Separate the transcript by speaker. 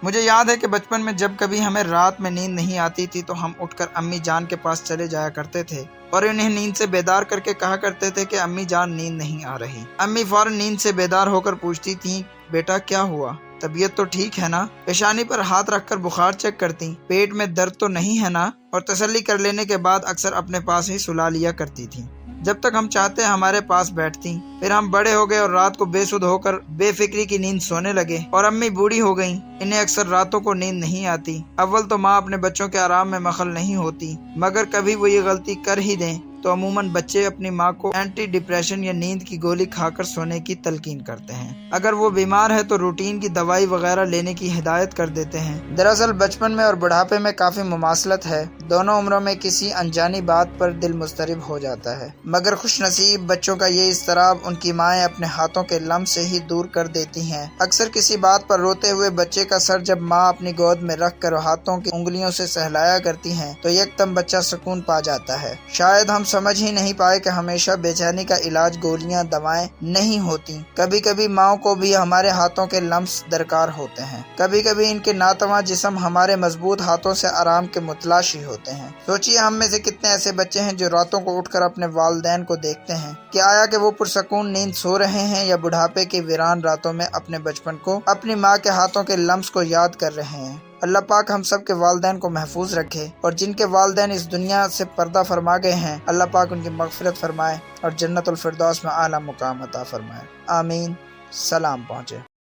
Speaker 1: مجھے یاد ہے کہ بچپن میں جب کبھی ہمیں رات میں نیند نہیں آتی تھی تو ہم اٹھ کر امی جان کے پاس چلے جایا کرتے تھے اور انہیں نیند سے بیدار کر کے کہا کرتے تھے کہ امی جان نیند نہیں آ رہی۔ امی فوراً نیند سے بیدار ہو کر پوچھتی تھیں، بیٹا کیا ہوا؟ طبیعت تو ٹھیک ہے نا؟ پیشانی پر ہاتھ رکھ کر بخار چیک کرتی، پیٹ میں درد تو نہیں ہے نا؟ اور تسلی کر لینے کے بعد اکثر اپنے پاس ہی سلا لیا کرتی تھی، جب تک ہم چاہتے ہمارے پاس بیٹھتی۔ پھر ہم بڑے ہو گئے اور رات کو بے سدھ ہو کر بے فکری کی نیند سونے لگے، اور امی بوڑھی ہو گئیں، انہیں اکثر راتوں کو نیند نہیں آتی۔ اول تو ماں اپنے بچوں کے آرام میں مخل نہیں ہوتی، مگر کبھی وہ یہ غلطی کر ہی دیں تو عموماً بچے اپنی ماں کو اینٹی ڈپریشن یا نیند کی گولی کھا کر سونے کی تلقین کرتے ہیں۔ اگر وہ بیمار ہے تو روٹین کی دوائی وغیرہ لینے کی ہدایت کر دیتے ہیں۔ دراصل بچپن میں اور بڑھاپے میں کافی مماثلت ہے، دونوں عمروں میں کسی انجانی بات پر دل مضطرب ہو جاتا ہے، مگر خوش نصیب بچوں کا یہ اضطراب ان کی مائیں اپنے ہاتھوں کے لمس سے ہی دور کر دیتی ہیں۔ اکثر کسی بات پر روتے ہوئے بچے کا سر جب ماں اپنی گود میں رکھ کر ہاتھوں کی انگلیوں سے سہلایا کرتی ہیں تو یکدم بچہ سکون پا جاتا ہے۔ شاید ہم سمجھ ہی نہیں پائے کہ ہمیشہ بے چینی کا علاج گولیاں دوائیں نہیں ہوتی، کبھی کبھی ماؤں کو بھی ہمارے ہاتھوں کے لمس درکار ہوتے ہیں، کبھی کبھی ان کے ناتواں جسم ہمارے مضبوط ہاتھوں سے آرام کے متلاشی ہوتے ہیں۔ سوچئے ہم میں سے کتنے ایسے بچے ہیں جو راتوں کو اٹھ کر اپنے والدین کو دیکھتے ہیں کہ آیا کہ وہ پرسکون نیند سو رہے ہیں یا بڑھاپے کی ویران راتوں میں اپنے بچپن کو، اپنی ماں کے ہاتھوں کے لمس کو یاد کر رہے ہیں۔ اللہ پاک ہم سب کے والدین کو محفوظ رکھے، اور جن کے والدین اس دنیا سے پردہ فرما گئے ہیں اللہ پاک ان کی مغفرت فرمائے اور جنت الفردوس میں اعلیٰ مقام عطا فرمائے، آمین۔ سلام پہنچے۔